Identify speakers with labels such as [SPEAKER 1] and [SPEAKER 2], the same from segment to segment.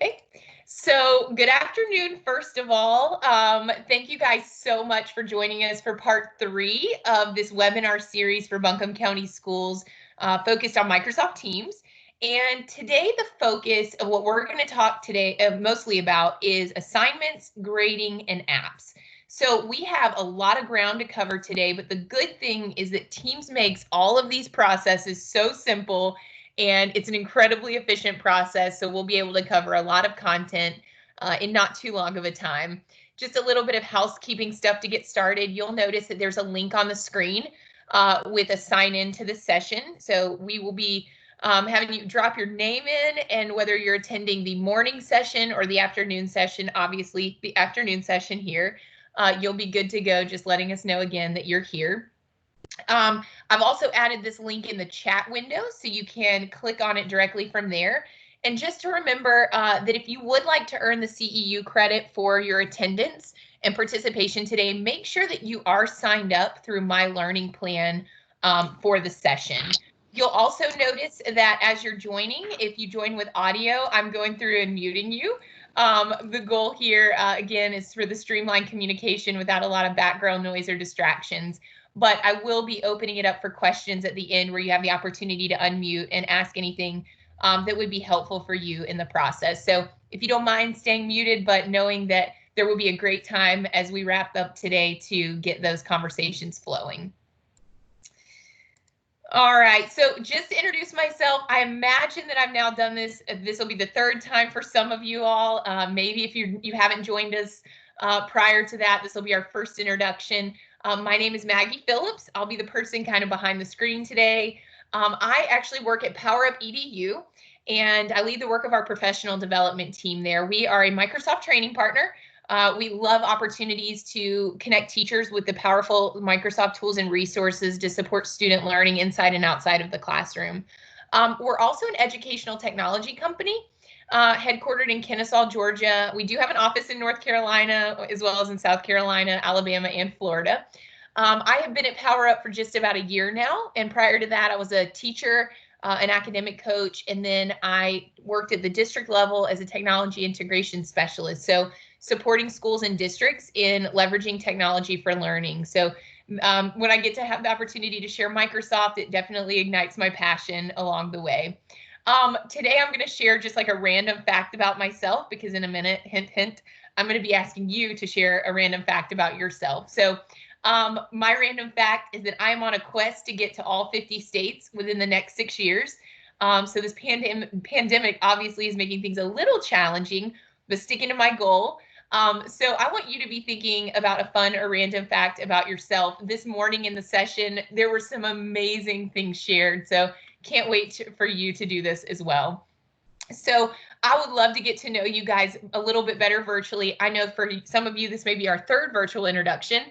[SPEAKER 1] Okay, so good afternoon, first of all. Thank you guys so much for joining us for part 3 of this webinar series for Buncombe County Schools focused on Microsoft Teams. And today the focus of what we're going to talk today mostly about is assignments, grading, and apps. So we have a lot of ground to cover today, but the good thing is that Teams makes all of these processes so simple, and it's an incredibly efficient process, so we'll be able to cover a lot of content in not too long of a time. Just a little bit of housekeeping stuff to get started. You'll notice that there's a link on the screen with a sign in to the session. So we will be having you drop your name in, and whether you're attending the morning session or the afternoon session, obviously the afternoon session here, you'll be good to go, just letting us know again that you're here. I've also added this link in the chat window so you can click on it directly from there. And just to remember that if you would like to earn the CEU credit for your attendance and participation today, make sure that you are signed up through My Learning Plan for the session. You'll also notice that as you're joining, if you join with audio, I'm going through and muting you. The goal here, again, is for the streamlined communication without a lot of background noise or distractions. But I will be opening it up for questions at the end where you have the opportunity to unmute and ask anything that would be helpful for you in the process. So if you don't mind staying muted, but knowing that there will be a great time as we wrap up today to get those conversations flowing. All right, so just to introduce myself, I imagine that I've now done this. This will be the third time for some of you all. Maybe if you haven't joined us prior to that, this will be our first introduction. My name is Maggie Phillips. I'll be the person kind of behind the screen today. I actually work at PowerUp EDU, and I lead the work of our professional development team there. We are a Microsoft training partner. We love opportunities to connect teachers with the powerful Microsoft tools and resources to support student learning inside and outside of the classroom. We're also an educational technology company. Headquartered in Kennesaw, Georgia. We do have an office in North Carolina, as well as in South Carolina, Alabama, and Florida. I have been at PowerUp for just about a year now, and prior to that, I was a teacher, an academic coach, and then I worked at the district level as a technology integration specialist, so supporting schools and districts in leveraging technology for learning. So when I get to have the opportunity to share Microsoft, it definitely ignites my passion along the way. Today I'm going to share just like a random fact about myself, because in a minute, hint, hint, I'm going to be asking you to share a random fact about yourself. So my random fact is that I'm on a quest to get to all 50 states within the next 6 years. So this pandemic obviously is making things a little challenging, but sticking to my goal. So I want you to be thinking about a fun or random fact about yourself. This morning in the session, there were some amazing things shared. So can't wait for you to do this as well. So I would love to get to know you guys a little bit better virtually. I know for some of you, this may be our third virtual introduction.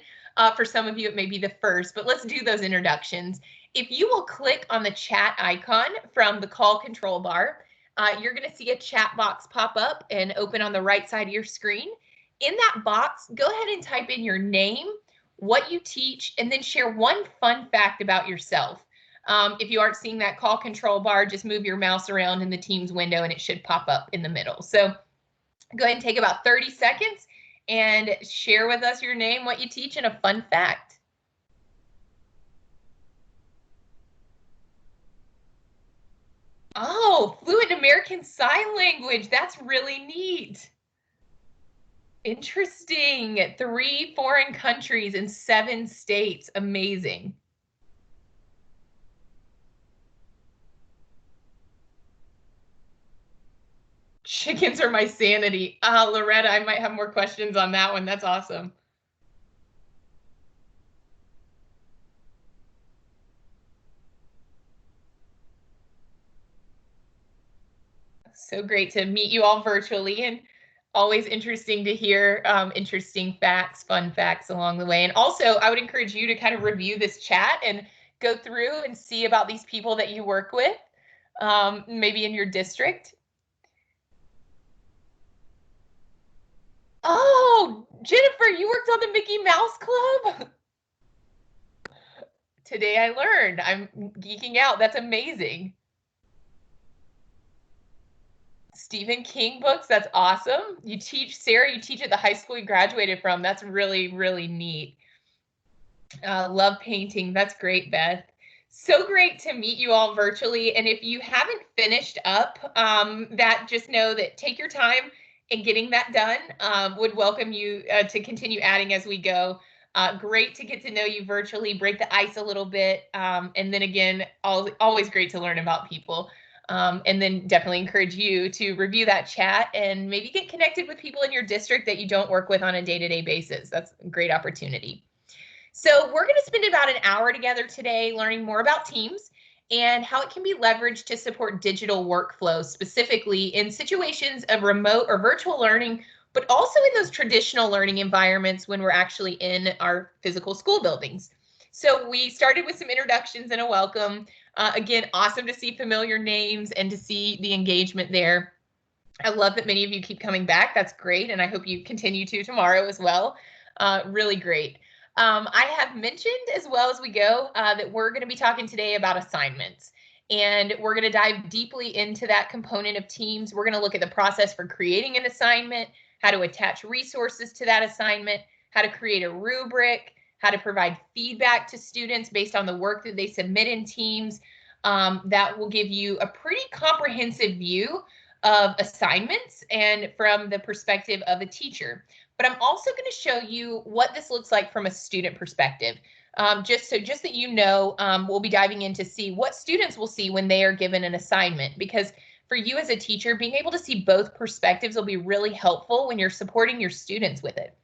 [SPEAKER 1] For some of you, it may be the first, but let's do those introductions. If you will click on the chat icon from the call control bar, you're going to see a chat box pop up and open on the right side of your screen. In that box, go ahead and type in your name, what you teach, and then share one fun fact about yourself. If you aren't seeing that call control bar, just move your mouse around in the Teams window and it should pop up in the middle. So go ahead and take about 30 seconds and share with us your name, what you teach, and a fun fact. Oh, fluent American Sign Language. That's really neat. Interesting. 3 foreign countries and 7 states. Amazing. Chickens are my sanity. Loretta, I might have more questions on that one. That's awesome. So great to meet you all virtually, and always interesting to hear interesting facts, fun facts along the way. And also, I would encourage you to kind of review this chat and go through and see about these people that you work with, maybe in your district. Oh, Jennifer, you worked on the Mickey Mouse Club? Today I learned. I'm geeking out. That's amazing. Stephen King books. That's awesome. You teach, Sarah, you teach at the high school you graduated from. That's really, really neat. Love painting. That's great, Beth. So great to meet you all virtually. And if you haven't finished up that, just know that take your time in getting that done. Would welcome you to continue adding as we go. Great to get to know you virtually, break the ice a little bit. And then again, always great to learn about people. And then definitely encourage you to review that chat and maybe get connected with people in your district that you don't work with on a day-to-day basis. That's a great opportunity. So we're going to spend about an hour together today learning more about Teams and how it can be leveraged to support digital workflows, specifically in situations of remote or virtual learning, but also in those traditional learning environments when we're actually in our physical school buildings. So we started with some introductions and a welcome. Again, awesome to see familiar names and to see the engagement there. I love that many of you keep coming back. That's great. And I hope you continue to tomorrow as well. Really great. I have mentioned as well as we go that we're going to be talking today about assignments. And we're going to dive deeply into that component of Teams. We're going to look at the process for creating an assignment, how to attach resources to that assignment, how to create a rubric, how to provide feedback to students based on the work that they submit in Teams. That will give you a pretty comprehensive view of assignments and from the perspective of a teacher. But I'm also going to show you what this looks like from a student perspective. Just that you know, we'll be diving in to see what students will see when they are given an assignment, because for you as a teacher, being able to see both perspectives will be really helpful when you're supporting your students with it.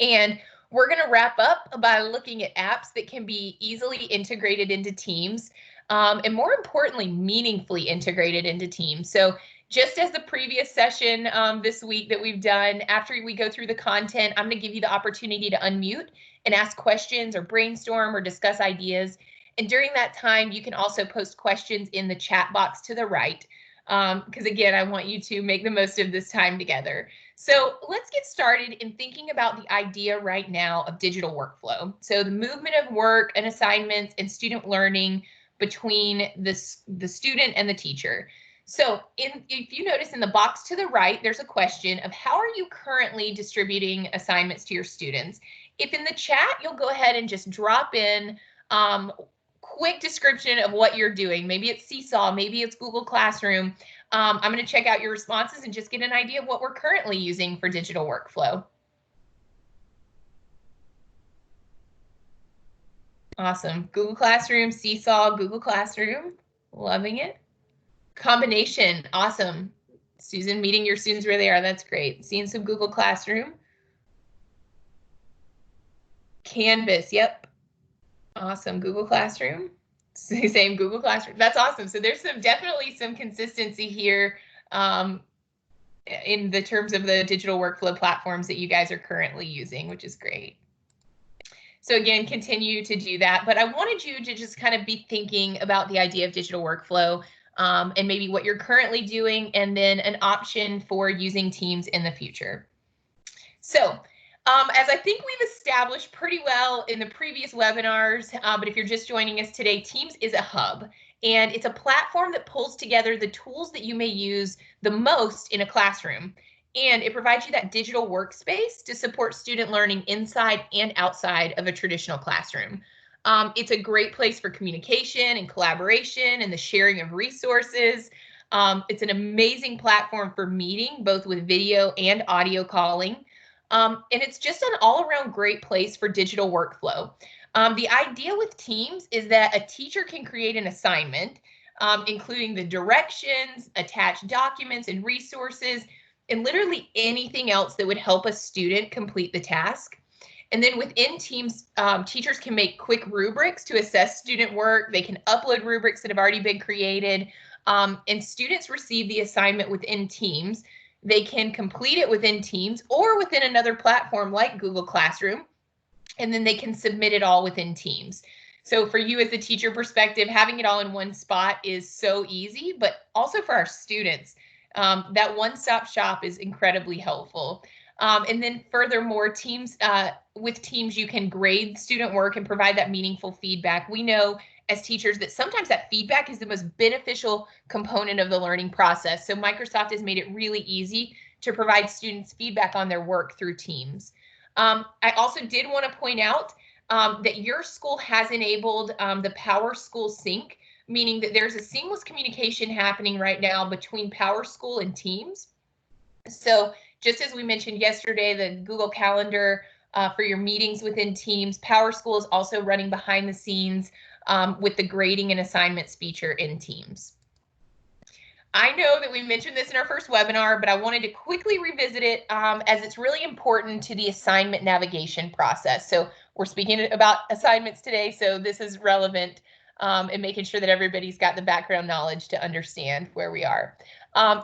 [SPEAKER 1] And we're going to wrap up by looking at apps that can be easily integrated into Teams, and more importantly, meaningfully integrated into Teams. So just as the previous session this week that we've done, after we go through the content, I'm going to give you the opportunity to unmute and ask questions or brainstorm or discuss ideas. And during that time, you can also post questions in the chat box to the right, because again, I want you to make the most of this time together. So let's get started in thinking about the idea right now of digital workflow. So the movement of work and assignments and student learning between the student and the teacher. So if you notice in the box to the right, there's a question of how are you currently distributing assignments to your students? If in the chat, you'll go ahead and just drop in quick description of what you're doing. Maybe it's Seesaw, maybe it's Google Classroom. I'm going to check out your responses and just get an idea of what we're currently using for digital workflow. Awesome. Google Classroom, Seesaw, Google Classroom. Loving it. Combination. Awesome. Susan, meeting your students where they are. That's great. Seeing some Google Classroom. Canvas. Yep. Awesome. Google Classroom. Same Google Classroom. That's awesome. So there's definitely some consistency here in the terms of the digital workflow platforms that you guys are currently using, which is great. So again, continue to do that. But I wanted you to just kind of be thinking about the idea of digital workflow and maybe what you're currently doing, and then an option for using Teams in the future. So as I think we've established pretty well in the previous webinars, but if you're just joining us today, Teams is a hub, and it's a platform that pulls together the tools that you may use the most in a classroom. And it provides you that digital workspace to support student learning inside and outside of a traditional classroom. It's a great place for communication and collaboration and the sharing of resources. It's an amazing platform for meeting, both with video and audio calling. And it's just an all-around great place for digital workflow. The idea with Teams is that a teacher can create an assignment, including the directions, attached documents and resources, and literally anything else that would help a student complete the task. And then within Teams, teachers can make quick rubrics to assess student work. They can upload rubrics that have already been created, and students receive the assignment within Teams. They can complete it within Teams or within another platform like Google Classroom, and then they can submit it all within Teams. So for you as a teacher perspective, having it all in one spot is so easy, but also for our students, that one-stop shop is incredibly helpful. And then furthermore, Teams, with Teams, you can grade student work and provide that meaningful feedback. We know as teachers that sometimes that feedback is the most beneficial component of the learning process. So Microsoft has made it really easy to provide students feedback on their work through Teams. I also did want to point out that your school has enabled the Power School Sync, meaning that there's a seamless communication happening right now between Power School and Teams. So just as we mentioned yesterday, the Google Calendar for your meetings within Teams, Power School is also running behind the scenes with the grading and assignments feature in Teams. I know that we mentioned this in our first webinar, but I wanted to quickly revisit it as it's really important to the assignment navigation process. So we're speaking about assignments today, so this is relevant and making sure that everybody's got the background knowledge to understand where we are.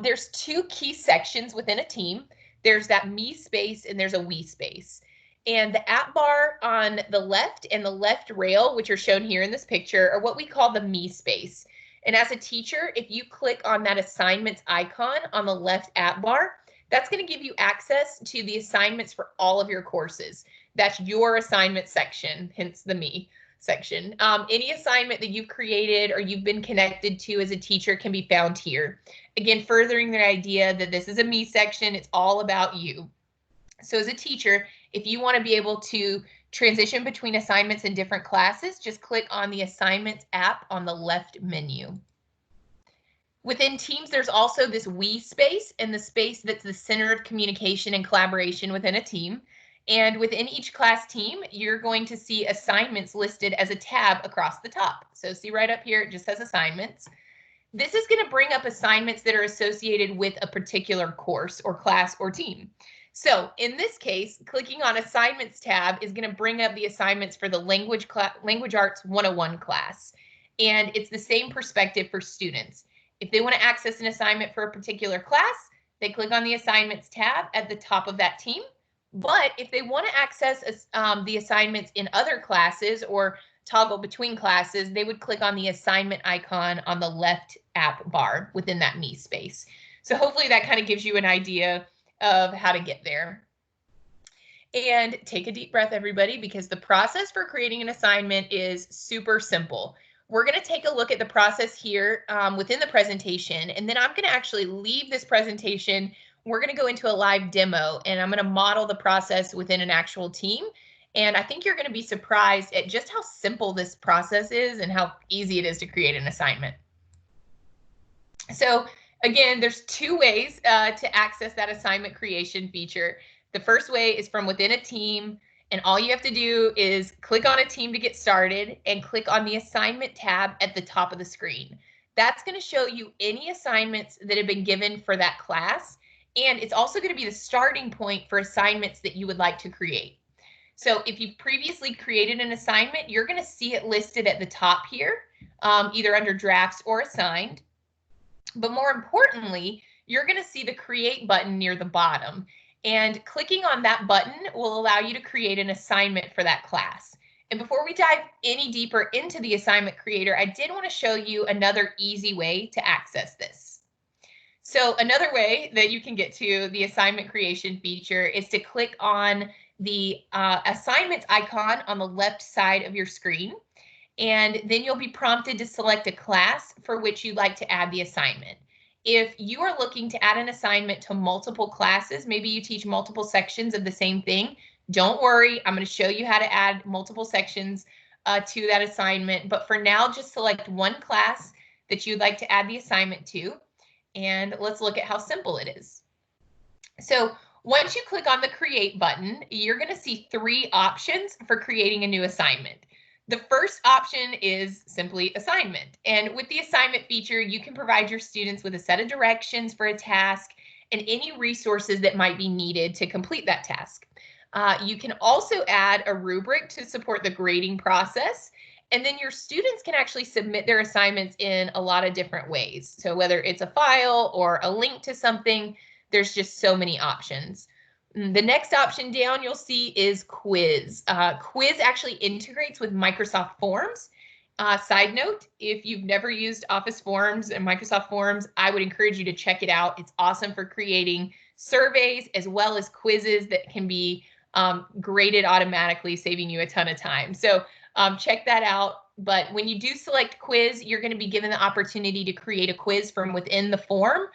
[SPEAKER 1] There's two key sections within a team. There's that me space and there's a we space. And the app bar on the left and the left rail, which are shown here in this picture, are what we call the me space. And as a teacher, if you click on that assignments icon on the left app bar, that's going to give you access to the assignments for all of your courses. That's your assignment section, hence the me section. Any assignment that you've created or you've been connected to as a teacher can be found here. Again, furthering the idea that this is a me section, it's all about you. So as a teacher, if you want to be able to transition between assignments in different classes, just click on the assignments app on the left menu. Within Teams, there's also this we space and the space that's the center of communication and collaboration within a team. And within each class team, you're going to see assignments listed as a tab across the top. So see right up here, it just says assignments. This is going to bring up assignments that are associated with a particular course or class or team. So in this case, clicking on assignments tab is going to bring up the assignments for the Language Arts 101 class. And it's the same perspective for students. If they want to access an assignment for a particular class, they click on the assignments tab at the top of that team. But if they want to access the assignments in other classes or toggle between classes, they would click on the assignment icon on the left app bar within that me space. So hopefully that kind of gives you an idea of how to get there. And take a deep breath, everybody, because the process for creating an assignment is super simple. We're going to take a look at the process here within the presentation, and then I'm going to actually leave this presentation. We're going to go into a live demo, and I'm going to model the process within an actual team. And I think you're going to be surprised at just how simple this process is and how easy it is to create an assignment. So again, there's two ways to access that assignment creation feature. The first way is from within a team, and all you have to do is click on a team to get started and click on the assignment tab at the top of the screen. That's going to show you any assignments that have been given for that class, and it's also going to be the starting point for assignments that you would like to create. So if you've previously created an assignment, you're going to see it listed at the top here, either under drafts or assigned. But more importantly, you're going to see the create button near the bottom, and clicking on that button will allow you to create an assignment for that class. And before we dive any deeper into the assignment creator, I did want to show you another easy way to access this. So another way that you can get to the assignment creation feature is to click on the assignments icon on the left side of your screen. And then you'll be prompted to select a class for which you'd like to add the assignment. If you are looking to add an assignment to multiple classes, maybe you teach multiple sections of the same thing, don't worry, I'm going to show you how to add multiple sections to that assignment. But for now, just select one class that you'd like to add the assignment to, and let's look at how simple it is. So once you click on the create button, you're going to see three options for creating a new assignment. The first option is simply assignment. And with the assignment feature, you can provide your students with a set of directions for a task and any resources that might be needed to complete that task. You can also add a rubric to support the grading process. And then your students can actually submit their assignments in a lot of different ways. So whether it's a file or a link to something, there's just so many options. The next option down you'll see is quiz. Quiz actually integrates with Microsoft Forms. Side note, if you've never used Office Forms and Microsoft Forms, I would encourage you to check it out. It's awesome for creating surveys as well as quizzes that can be graded automatically, saving you a ton of time. So check that out. But when you do select quiz, you're going to be given the opportunity to create a quiz from within the form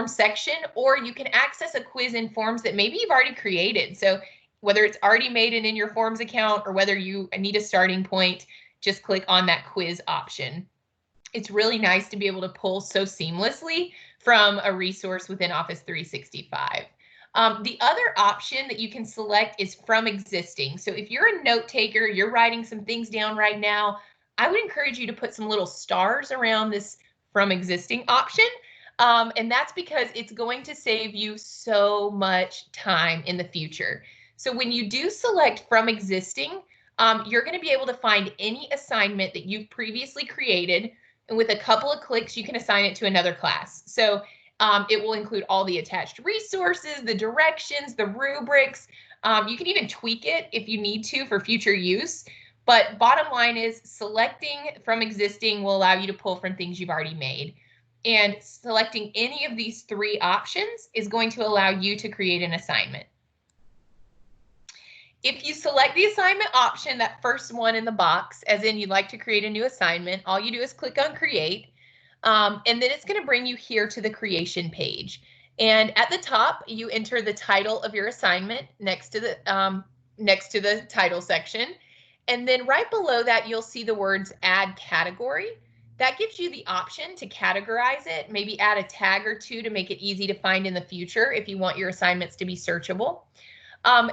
[SPEAKER 1] section, or you can access a quiz in forms that maybe you've already created. So whether it's already made it in your forms account or whether you need a starting point, just click on that quiz option. It's really nice to be able to pull so seamlessly from a resource within Office 365. The other option that you can select is from existing. So if you're a note taker, you're writing some things down right now, I would encourage you to put some little stars around this from existing option. And that's because it's going to save you so much time in the future. So when you do select from existing, you're going to be able to find any assignment that you've previously created, and with a couple of clicks, you can assign it to another class. So it will include all the attached resources, the directions, the rubrics. You can even tweak it if you need to for future use. But bottom line is selecting from existing will allow you to pull from things you've already made. And selecting any of these three options is going to allow you to create an assignment. If you select the assignment option, that first one in the box, as in you'd like to create a new assignment, all you do is click on create. And then it's going to bring you here to the creation page. And at the top, you enter the title of your assignment next to the title section. And then right below that, you'll see the words add category. That gives you the option to categorize it, maybe add a tag or two to make it easy to find in the future if you want your assignments to be searchable.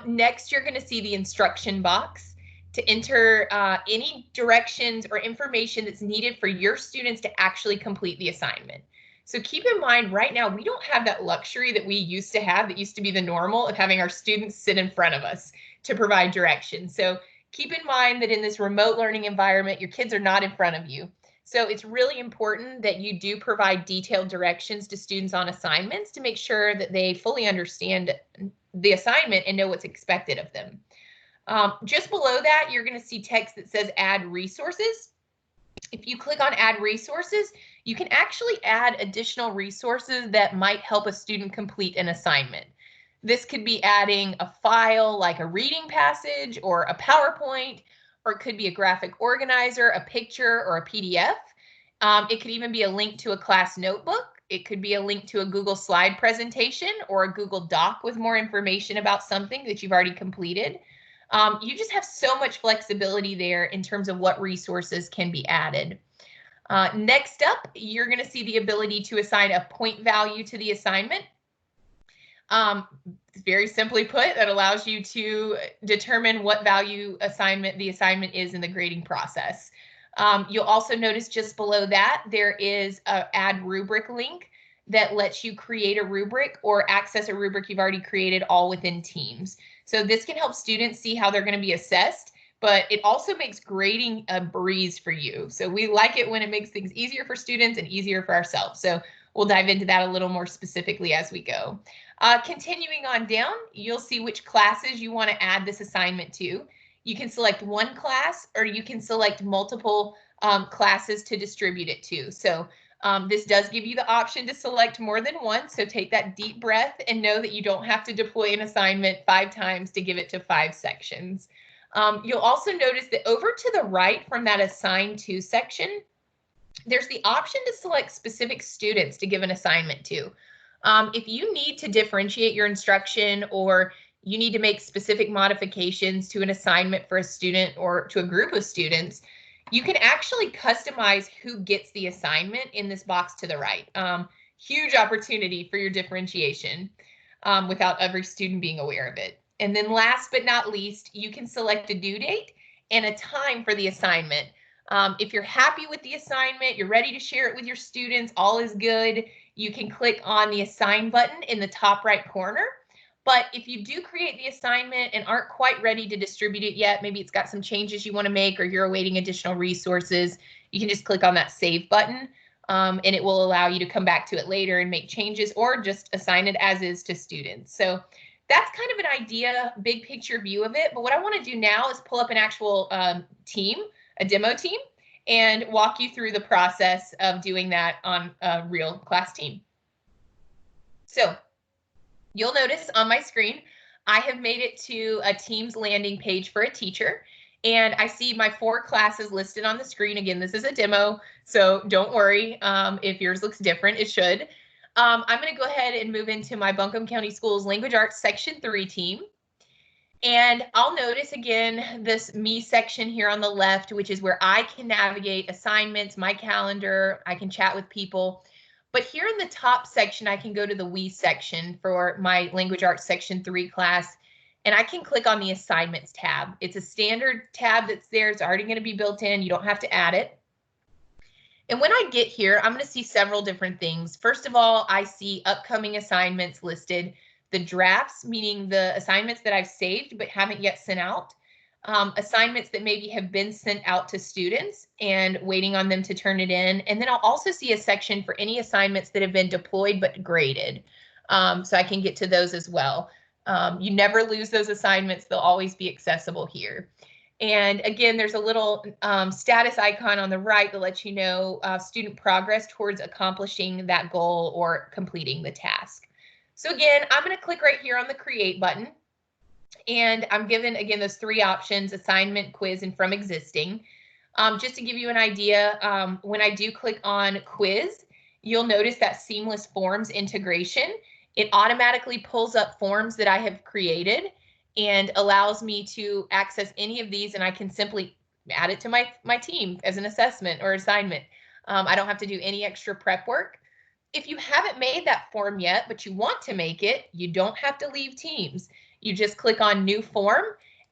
[SPEAKER 1] Next, you're going to see the instruction box to enter any directions or information that's needed for your students to actually complete the assignment. So keep in mind right now, we don't have that luxury that we used to have, that used to be the normal of having our students sit in front of us to provide directions. So keep in mind that in this remote learning environment, your kids are not in front of you. So it's really important that you do provide detailed directions to students on assignments to make sure that they fully understand the assignment and know what's expected of them. Just below that, you're going to see text that says add resources. If you click on add resources, you can actually add additional resources that might help a student complete an assignment. This could be adding a file like a reading passage or a PowerPoint, or it could be a graphic organizer, a picture, or a PDF. It could even be a link to a class notebook. It could be a link to a Google slide presentation or a Google Doc with more information about something that you've already completed. You just have so much flexibility there in terms of what resources can be added. Next up, you're going to see the ability to assign a point value to the assignment. Very simply put, that allows you to determine what value the assignment is in the grading process. You'll also notice just below that there is an add rubric link that lets you create a rubric or access a rubric you've already created all within Teams. So this can help students see how they're going to be assessed, but it also makes grading a breeze for you. So we like it when it makes things easier for students and easier for ourselves. So we'll dive into that a little more specifically as we go. Continuing on down, you'll see which classes you want to add this assignment to. You can select one class or you can select multiple classes to distribute it to. So this does give you the option to select more than one. So take that deep breath and know that you don't have to deploy an assignment 5 times to give it to 5 sections. You'll also notice that over to the right from that assign to section, there's the option to select specific students to give an assignment to. If you need to differentiate your instruction or you need to make specific modifications to an assignment for a student or to a group of students, you can actually customize who gets the assignment in this box to the right. Huge opportunity for your differentiation without every student being aware of it. And then last but not least, you can select a due date and a time for the assignment. If you're happy with the assignment, you're ready to share it with your students, all is good, you can click on the assign button in the top right corner. But if you do create the assignment and aren't quite ready to distribute it yet, maybe it's got some changes you want to make or you're awaiting additional resources, you can just click on that save button and it will allow you to come back to it later and make changes or just assign it as is to students. So that's kind of an idea, big picture view of it. But what I want to do now is pull up an actual team, a demo team, and walk you through the process of doing that on a real class team. So you'll notice on my screen, I have made it to a Teams landing page for a teacher. And I see my 4 classes listed on the screen. Again, this is a demo, so don't worry if yours looks different, it should. I'm going to go ahead and move into my Buncombe County Schools Language Arts Section 3 team. And I'll notice again this me section here on the left, which is where I can navigate assignments, my calendar, I can chat with people. But here in the top section, I can go to the we section for my Language Arts Section 3 class, and I can click on the assignments tab. It's a standard tab that's there. It's already going to be built in. You don't have to add it. And when I get here, I'm going to see several different things. First of all, I see upcoming assignments listed. The drafts, meaning the assignments that I've saved but haven't yet sent out, assignments that maybe have been sent out to students and waiting on them to turn it in. And then I'll also see a section for any assignments that have been deployed but graded. So I can get to those as well. You never lose those assignments. They'll always be accessible here. And again, there's a little status icon on the right that lets you know student progress towards accomplishing that goal or completing the task. So again, I'm going to click right here on the create button, and I'm given again those 3 options: assignment, quiz, and from existing. Just to give you an idea, when I do click on quiz, you'll notice that seamless forms integration. It automatically pulls up forms that I have created and allows me to access any of these, and I can simply add it to my team as an assessment or assignment. I don't have to do any extra prep work. If you haven't made that form yet, but you want to make it, you don't have to leave Teams. You just click on new form,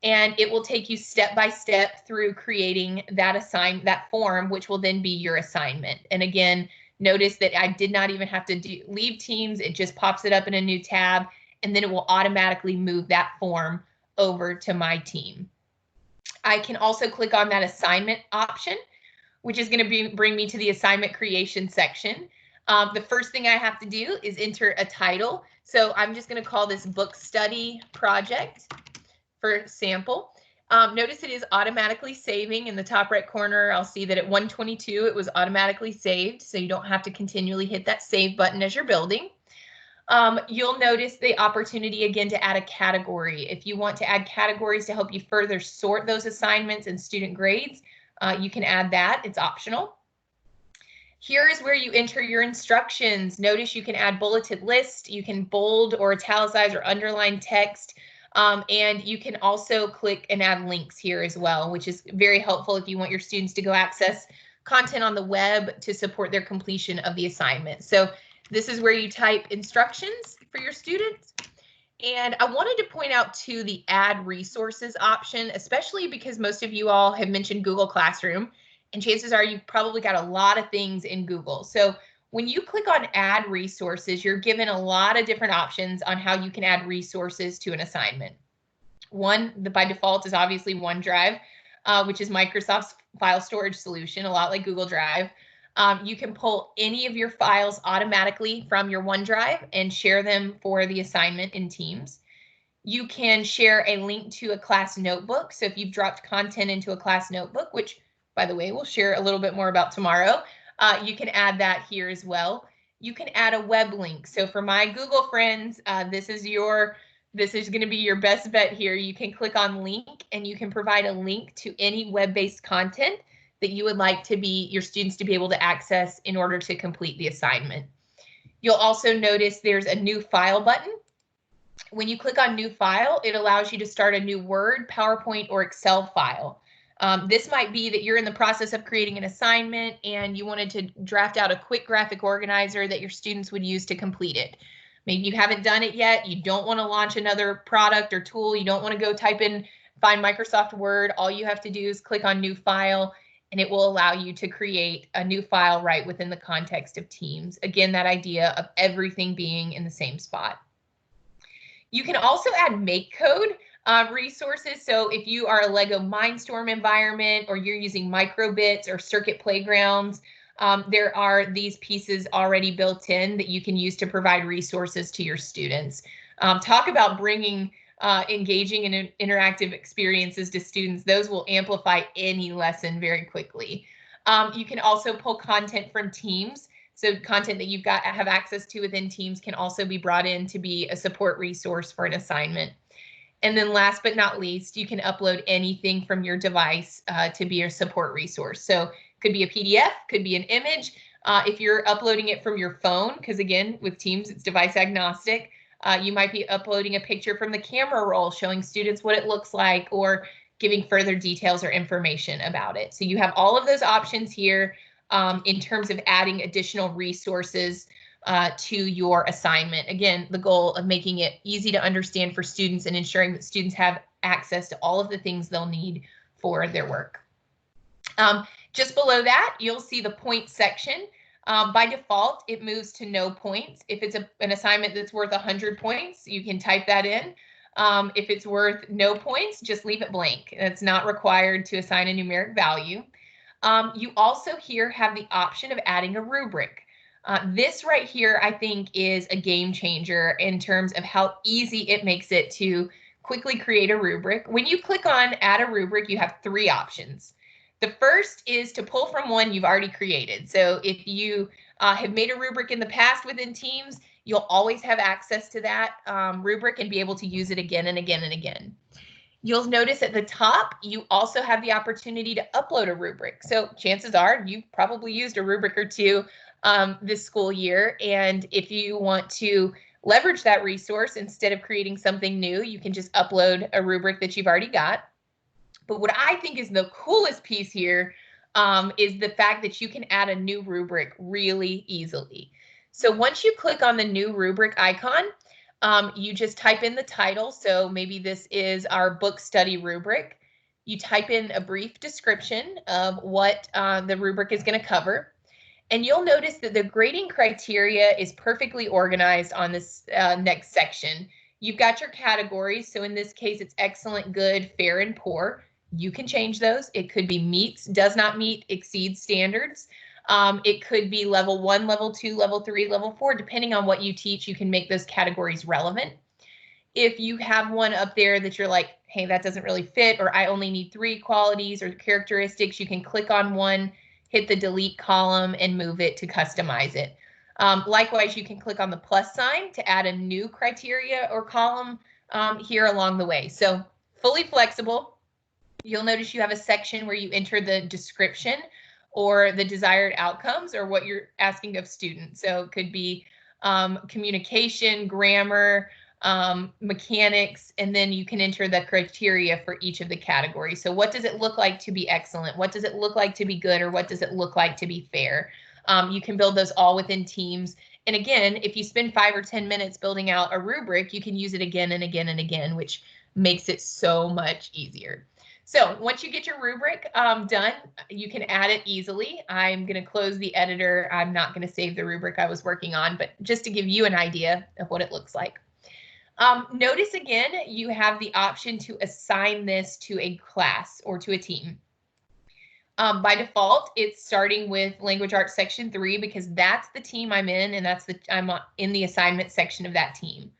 [SPEAKER 1] and it will take you step by step through creating that form, which will then be your assignment. And again, notice that I did not even have to leave Teams. It just pops it up in a new tab, and then it will automatically move that form over to my team. I can also click on that assignment option, which is going to bring me to the assignment creation section. The first thing I have to do is enter a title. So I'm just going to call this book study project for sample. Notice it is automatically saving in the top right corner. I'll see that at 1:22 it was automatically saved, so you don't have to continually hit that save button as you're building. You'll notice the opportunity again to add a category. If you want to add categories to help you further sort those assignments and student grades, you can add that. It's optional. Here is where you enter your instructions. Notice you can add bulleted list, you can bold or italicize or underline text, and you can also click and add links here as well, which is very helpful if you want your students to go access content on the web to support their completion of the assignment. So this is where you type instructions for your students. And I wanted to point out too the add resources option, especially because most of you all have mentioned Google Classroom. And chances are you've probably got a lot of things in Google. So when you click on add resources, you're given a lot of different options on how you can add resources to an assignment. One, by default, is obviously OneDrive, which is Microsoft's file storage solution, a lot like Google Drive. You can pull any of your files automatically from your OneDrive and share them for the assignment in Teams. You can share a link to a class notebook. So if you've dropped content into a class notebook, which by the way, we'll share a little bit more about tomorrow. You can add that here as well. You can add a web link. So for my Google friends, this is going to be your best bet here. You can click on link and you can provide a link to any web-based content that you would like your students to be able to access in order to complete the assignment. You'll also notice there's a new file button. When you click on new file, it allows you to start a new Word, PowerPoint, or Excel file. This might be that you're in the process of creating an assignment and you wanted to draft out a quick graphic organizer that your students would use to complete it. Maybe you haven't done it yet. You don't want to launch another product or tool. You don't want to go find Microsoft Word. All you have to do is click on new file and it will allow you to create a new file right within the context of Teams. Again, that idea of everything being in the same spot. You can also add make code resources. So if you are a Lego Mindstorm environment or you're using microbits or circuit playgrounds, there are these pieces already built in that you can use to provide resources to your students. Talk about bringing engaging and interactive experiences to students. Those will amplify any lesson very quickly. You can also pull content from Teams. So content that have access to within Teams can also be brought in to be a support resource for an assignment. And then last but not least, you can upload anything from your device to be a support resource. So could be a PDF, could be an image. If you're uploading it from your phone, because again, with Teams, it's device agnostic, you might be uploading a picture from the camera roll showing students what it looks like, or giving further details or information about it. So you have all of those options here in terms of adding additional resources to your assignment. Again, the goal of making it easy to understand for students and ensuring that students have access to all of the things they'll need for their work. Just below that, you'll see the points section. By default, it moves to no points. If it's an assignment that's worth 100 points, you can type that in. If it's worth no points, just leave it blank. It's not required to assign a numeric value. You also here have the option of adding a rubric. This right here, I think, is a game changer in terms of how easy it makes it to quickly create a rubric. When you click on add a rubric, you have 3 options. The first is to pull from one you've already created. So if you have made a rubric in the past within Teams, you'll always have access to that rubric and be able to use it again and again and again. You'll notice at the top, you also have the opportunity to upload a rubric. So chances are you've probably used a rubric or two this school year. And if you want to leverage that resource, instead of creating something new, you can just upload a rubric that you've already got. But what I think is the coolest piece here is the fact that you can add a new rubric really easily. So once you click on the new rubric icon, you just type in the title. So maybe this is our book study rubric. You type in a brief description of what the rubric is going to cover. And you'll notice that the grading criteria is perfectly organized on this next section. You've got your categories. So in this case, it's excellent, good, fair, and poor. You can change those. It could be meets, does not meet, exceeds standards. It could be level 1, level 2, level 3, level 4, depending on what you teach, you can make those categories relevant. If you have one up there that you're like, hey, that doesn't really fit, or I only need 3 qualities or characteristics, you can click on one, hit the delete column, and move it to customize it. Likewise, you can click on the plus sign to add a new criteria or column here along the way. So fully flexible. You'll notice you have a section where you enter the description or the desired outcomes or what you're asking of students. So it could be communication, grammar, mechanics, and then you can enter the criteria for each of the categories. So what does it look like to be excellent? What does it look like to be good? Or what does it look like to be fair? You can build those all within Teams. And again, if you spend 5 or 10 minutes building out a rubric, you can use it again and again and again, which makes it so much easier. So once you get your rubric done, you can add it easily. I'm going to close the editor. I'm not going to save the rubric I was working on, but just to give you an idea of what it looks like. Notice again, you have the option to assign this to a class or to a team. By default, it's starting with Language Arts Section 3 because that's the team I'm in, and I'm in the assignment section of that team.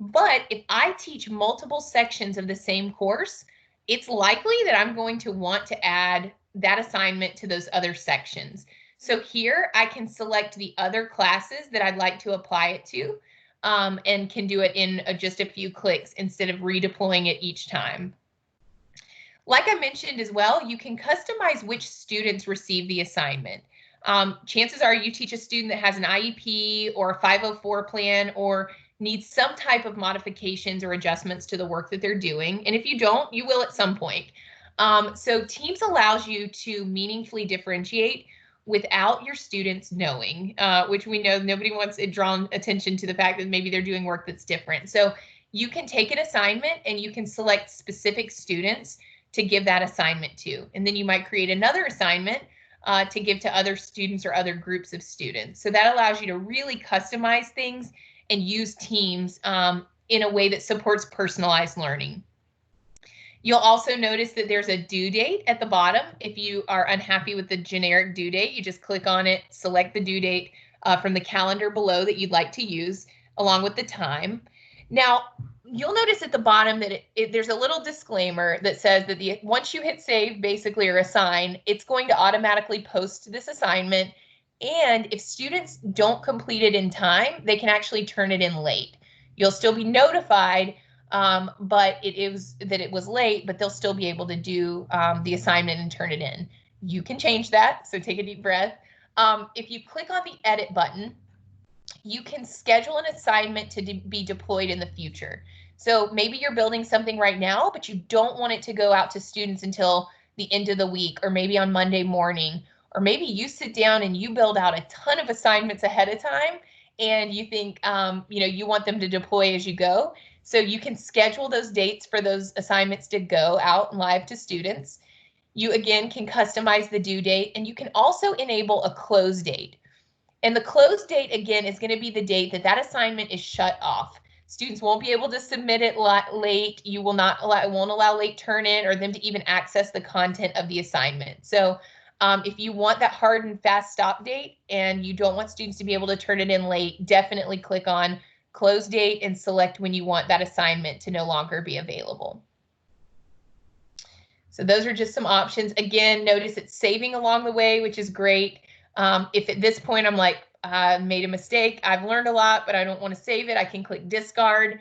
[SPEAKER 1] But if I teach multiple sections of the same course, it's likely that I'm going to want to add that assignment to those other sections. So here I can select the other classes that I'd like to apply it to and can do it in just a few clicks instead of redeploying it each time. Like I mentioned as well, you can customize which students receive the assignment. Chances are you teach a student that has an IEP or a 504 plan or needs some type of modifications or adjustments to the work that they're doing. And if you don't, you will at some point. So Teams allows you to meaningfully differentiate without your students knowing, which we know nobody wants it drawn attention to the fact that maybe they're doing work that's different. So you can take an assignment and you can select specific students to give that assignment to. And then you might create another assignment to give to other students or other groups of students. So that allows you to really customize things and use Teams in a way that supports personalized learning. You'll also notice that there's a due date at the bottom. If you are unhappy with the generic due date, you just click on it, select the due date from the calendar below that you'd like to use, along with the time. Now, you'll notice at the bottom that there's a little disclaimer that says that once you hit save, basically, or assign, it's going to automatically post this assignment. And if students don't complete it in time, they can actually turn it in late. You'll still be notified, but it was late, but they'll still be able to do the assignment and turn it in. You can change that, so take a deep breath. If you click on the edit button, you can schedule an assignment to be deployed in the future. So maybe you're building something right now, but you don't want it to go out to students until the end of the week, or maybe on Monday morning, or maybe you sit down and you build out a ton of assignments ahead of time, and you think, you want them to deploy as you go. So you can schedule those dates for those assignments to go out live to students. You, again, can customize the due date, and you can also enable a close date. And the close date, again, is going to be the date that assignment is shut off. Students won't be able to submit it late. You will not allow, it won't allow late turn-in or them to even access the content of the assignment. So if you want that hard and fast stop date and you don't want students to be able to turn it in late, definitely click on close date and select when you want that assignment to no longer be available. So those are just some options. Again, notice it's saving along the way, which is great. If at this point I'm like, I made a mistake, I've learned a lot, but I don't want to save it, I can click discard.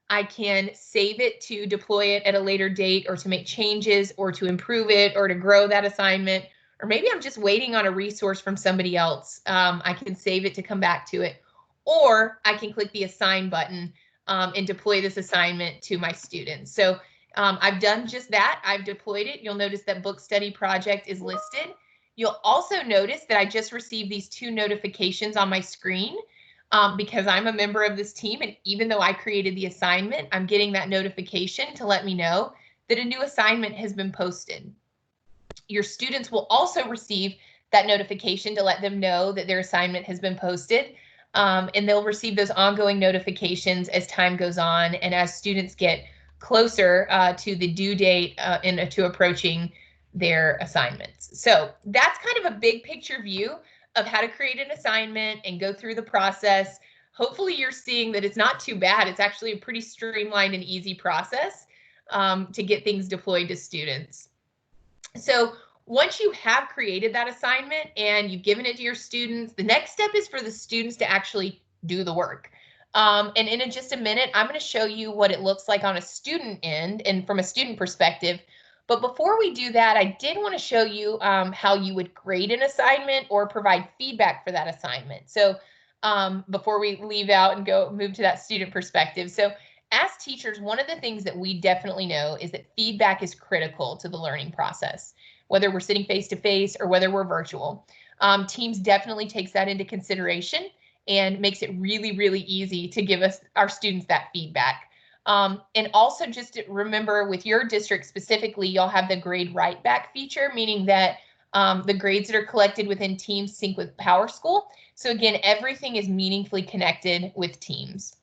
[SPEAKER 1] I can save it to deploy it at a later date, or to make changes, or to improve it, or to grow that assignment. Or maybe I'm just waiting on a resource from somebody else. I can save it to come back to it. Or I can click the assign button and deploy this assignment to my students. So I've done just that. I've deployed it. You'll notice that book study project is listed. You'll also notice that I just received these 2 notifications on my screen because I'm a member of this team. And even though I created the assignment, I'm getting that notification to let me know that a new assignment has been posted. Your students will also receive that notification to let them know that their assignment has been posted. And they'll receive those ongoing notifications as time goes on and as students get closer to the due date and to approaching their assignments. So that's kind of a big picture view of how to create an assignment and go through the process. Hopefully you're seeing that it's not too bad. It's actually a pretty streamlined and easy process to get things deployed to students. So once you have created that assignment and you've given it to your students, the next step is for the students to actually do the work. And in just a minute, I'm going to show you what it looks like on a student end and from a student perspective. But before we do that, I did want to show you how you would grade an assignment or provide feedback for that assignment. So before we leave out and move to that student perspective. So as teachers, one of the things that we definitely know is that feedback is critical to the learning process, whether we're sitting face-to-face or whether we're virtual. Teams definitely takes that into consideration and makes it really, really easy to give our students that feedback. And also just remember with your district specifically, you'll have the grade write back feature, meaning that the grades that are collected within Teams sync with PowerSchool. So again, everything is meaningfully connected with Teams.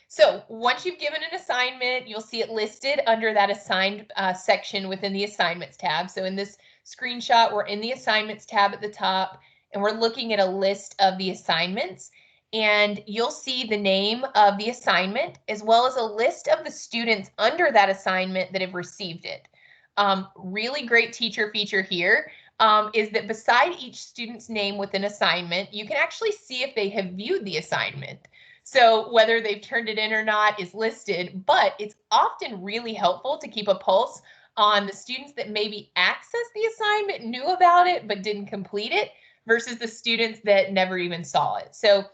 [SPEAKER 1] So once you've given an assignment, you'll see it listed under that assigned section within the assignments tab. So in this screenshot, we're in the assignments tab at the top, and we're looking at a list of the assignments. And you'll see the name of the assignment as well as a list of the students under that assignment that have received it. Really great teacher feature here is that beside each student's name with an assignment, you can actually see if they have viewed the assignment. So whether they've turned it in or not is listed, but it's often really helpful to keep a pulse on the students that maybe accessed the assignment, knew about it, but didn't complete it, versus the students that never even saw it. So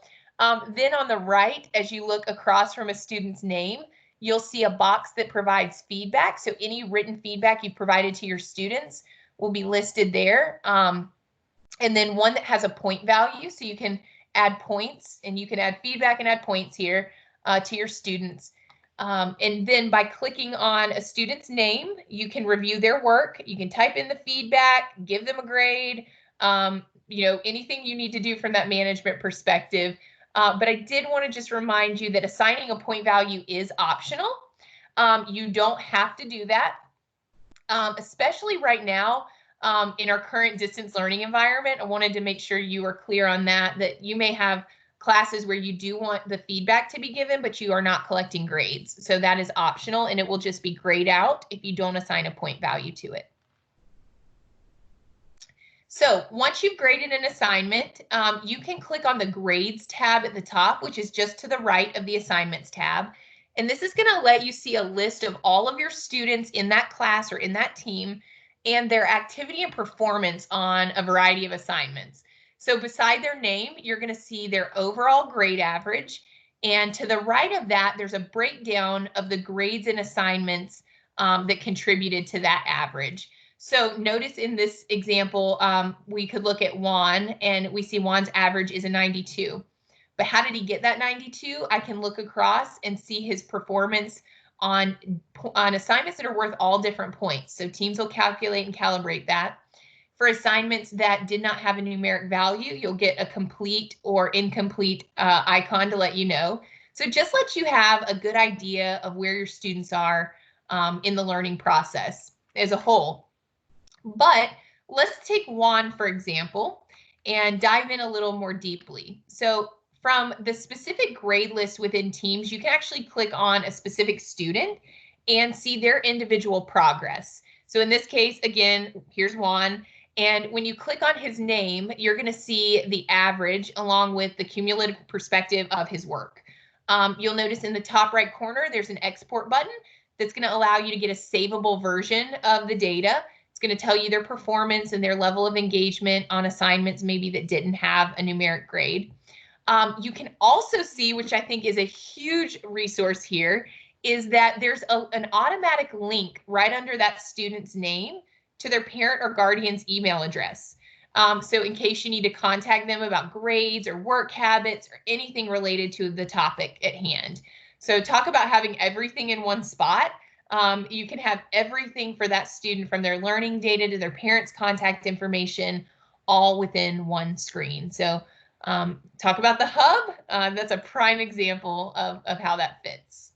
[SPEAKER 1] then on the right, as you look across from a student's name, you'll see a box that provides feedback. So any written feedback you've provided to your students will be listed there. And then one that has a point value, so you can add points, and you can add feedback and add points here to your students. And then by clicking on a student's name, you can review their work. You can type in the feedback, give them a grade, anything you need to do from that management perspective. But I did want to just remind you that assigning a point value is optional. You don't have to do that, especially right now. In our current distance learning environment, I wanted to make sure you are clear on that you may have classes where you do want the feedback to be given, but you are not collecting grades. So that is optional, and it will just be grayed out if you don't assign a point value to it. So once you've graded an assignment, you can click on the grades tab at the top, which is just to the right of the assignments tab. And this is going to let you see a list of all of your students in that class or in that team and their activity and performance on a variety of assignments. So beside their name, you're going to see their overall grade average. And to the right of that, there's a breakdown of the grades and assignments that contributed to that average. So notice in this example, we could look at Juan, and we see Juan's average is a 92. But how did he get that 92? I can look across and see his performance on assignments that are worth all different points. So teams will calculate and calibrate that. For assignments that did not have a numeric value, you'll get a complete or incomplete icon to let you know. So just let you have a good idea of where your students are in the learning process as a whole. But let's take Juan, for example, and dive in a little more deeply. So from the specific grade list within Teams, you can actually click on a specific student and see their individual progress. So in this case, again, here's Juan. And when you click on his name, you're going to see the average along with the cumulative perspective of his work. You'll notice in the top right corner, there's an export button that's going to allow you to get a savable version of the data. It's going to tell you their performance and their level of engagement on assignments maybe that didn't have a numeric grade. You can also see, which I think is a huge resource here, is that there's an automatic link right under that student's name to their parent or guardian's email address. So in case you need to contact them about grades or work habits or anything related to the topic at hand. So talk about having everything in one spot. You can have everything for that student, from their learning data to their parents' contact information, all within one screen. So talk about the hub. That's a prime example of how that fits.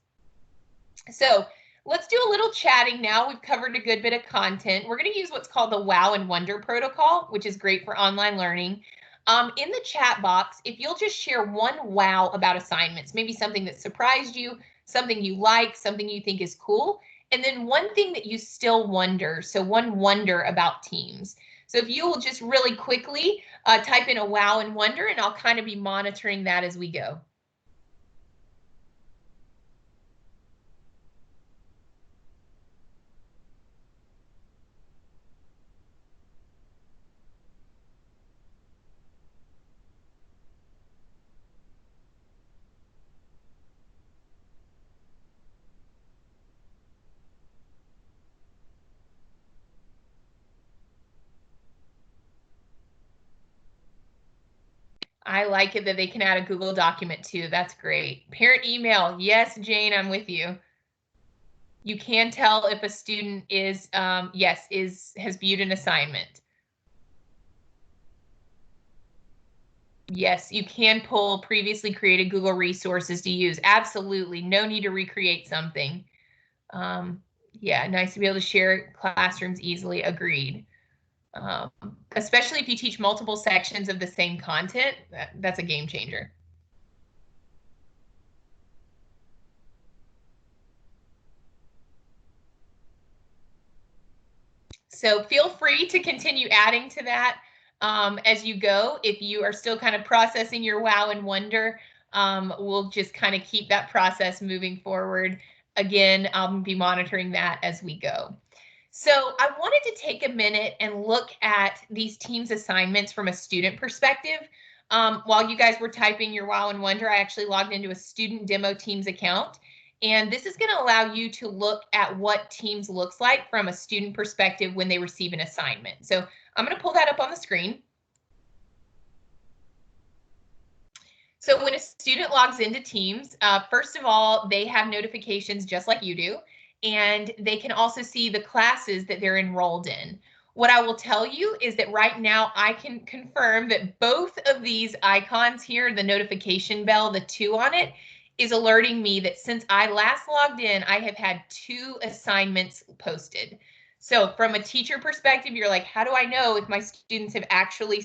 [SPEAKER 1] So let's do a little chatting now. We've covered a good bit of content. We're going to use what's called the Wow and Wonder protocol, which is great for online learning. In the chat box, if you'll just share one wow about assignments, maybe something that surprised you, something you like, something you think is cool, and then one thing that you still wonder. So one wonder about Teams. So if you will just really quickly type in a wow and wonder, and I'll kind of be monitoring that as we go. I like it that they can add a Google document too. That's great. Parent email. Yes, Jane, I'm with you. You can tell if a student is, has viewed an assignment. Yes, you can pull previously created Google resources to use. Absolutely. No need to recreate something. Yeah, nice to be able to share classrooms easily. Agreed. Especially if you teach multiple sections of the same content, that's a game changer. So feel free to continue adding to that as you go. If you are still kind of processing your wow and wonder, we'll just kind of keep that process moving forward. Again, I'll be monitoring that as we go. So I wanted to take a minute and look at these Teams assignments from a student perspective. While you guys were typing your wow and wonder, I actually logged into a student demo Teams account. And this is going to allow you to look at what Teams looks like from a student perspective when they receive an assignment. So I'm going to pull that up on the screen. So when a student logs into Teams, first of all, they have notifications just like you do, and they can also see the classes that they're enrolled in. What I will tell you is that right now I can confirm that both of these icons here, the notification bell, the 2 on it, is alerting me that since I last logged in, I have had 2 assignments posted. So from a teacher perspective, you're like, how do I know if my students have actually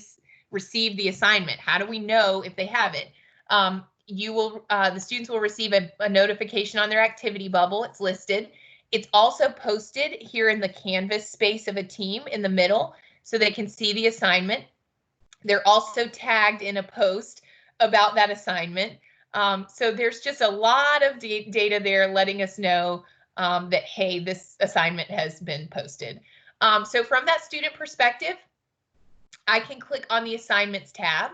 [SPEAKER 1] received the assignment? How do we know if they have it? The students will receive a notification on their activity bubble. It's listed. It's also posted here in the Canvas space of a team in the middle so they can see the assignment. They're also tagged in a post about that assignment. So there's just a lot of data there letting us know that, hey, this assignment has been posted. So from that student perspective, I can click on the assignments tab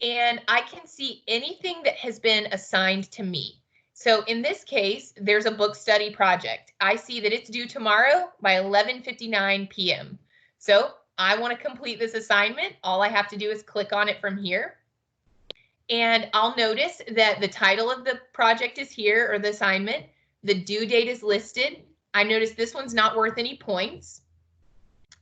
[SPEAKER 1] and I can see anything that has been assigned to me. So in this case, there's a book study project. I see that it's due tomorrow by 11:59 p.m. So I want to complete this assignment. All I have to do is click on it from here. And I'll notice that the title of the project is here, or the assignment. The due date is listed. I notice this one's not worth any points.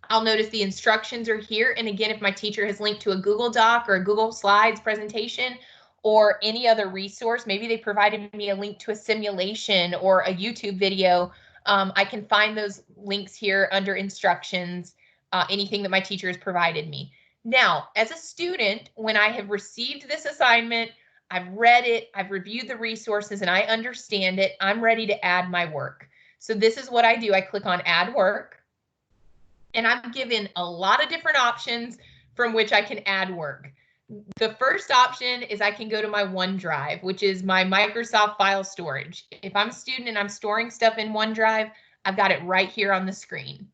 [SPEAKER 1] I'll notice the instructions are here. And again, if my teacher has linked to a Google Doc or a Google Slides presentation or any other resource, maybe they provided me a link to a simulation or a YouTube video, I can find those links here under instructions, anything that my teacher has provided me. Now, as a student, when I have received this assignment, I've read it, I've reviewed the resources, and I understand it, I'm ready to add my work. So this is what I do. I click on Add Work. And I'm given a lot of different options from which I can add work. The first option is I can go to my OneDrive, which is my Microsoft file storage. If I'm a student and I'm storing stuff in OneDrive, I've got it right here on the screen.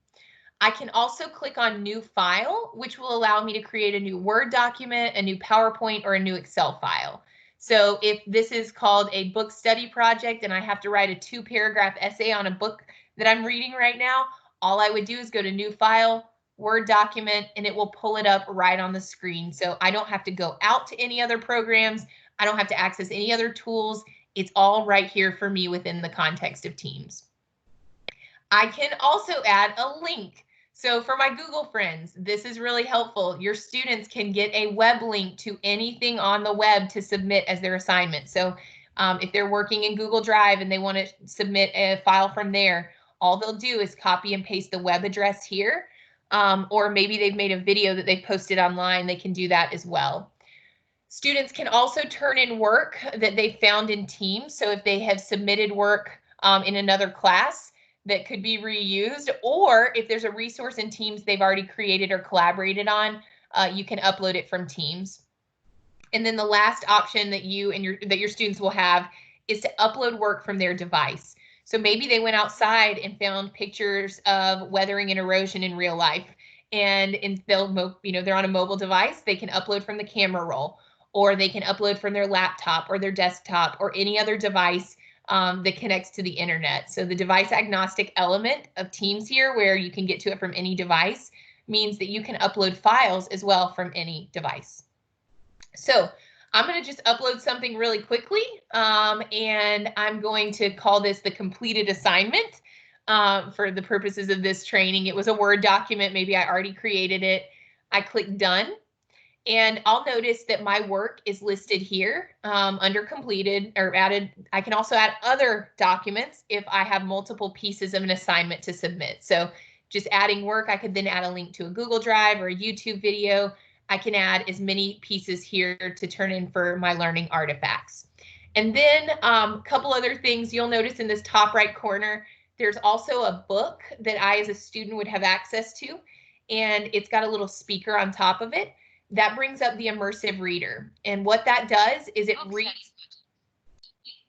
[SPEAKER 1] I can also click on New File, which will allow me to create a new Word document, a new PowerPoint, or a new Excel file. So if this is called a book study project and I have to write a 2-paragraph essay on a book that I'm reading right now, all I would do is go to New File, Word document, and it will pull it up right on the screen. So I don't have to go out to any other programs. I don't have to access any other tools. It's all right here for me within the context of Teams. I can also add a link. So for my Google friends, this is really helpful. Your students can get a web link to anything on the web to submit as their assignment. So if they're working in Google Drive and they want to submit a file from there, all they'll do is copy and paste the web address here, or maybe they've made a video that they've posted online. They can do that as well. Students can also turn in work that they found in Teams. So if they have submitted work in another class that could be reused, or if there's a resource in Teams they've already created or collaborated on, you can upload it from Teams. And then the last option that your students will have is to upload work from their device. So maybe they went outside and found pictures of weathering and erosion in real life, and they're on a mobile device. They can upload from the camera roll, or they can upload from their laptop or their desktop or any other device that connects to the internet. So the device agnostic element of Teams here, where you can get to it from any device, means that you can upload files as well from any device. So I'm going to just upload something really quickly, and I'm going to call this the completed assignment for the purposes of this training. It was a Word document. Maybe I already created it. I click Done, and I'll notice that my work is listed here under completed or added. I can also add other documents if I have multiple pieces of an assignment to submit. So just adding work, I could then add a link to a Google Drive or a YouTube video. I can add as many pieces here to turn in for my learning artifacts. And then a couple other things you'll notice in this top right corner, there's also a book that I as a student would have access to, and it's got a little speaker on top of it. That brings up the immersive reader. And what that does is it reads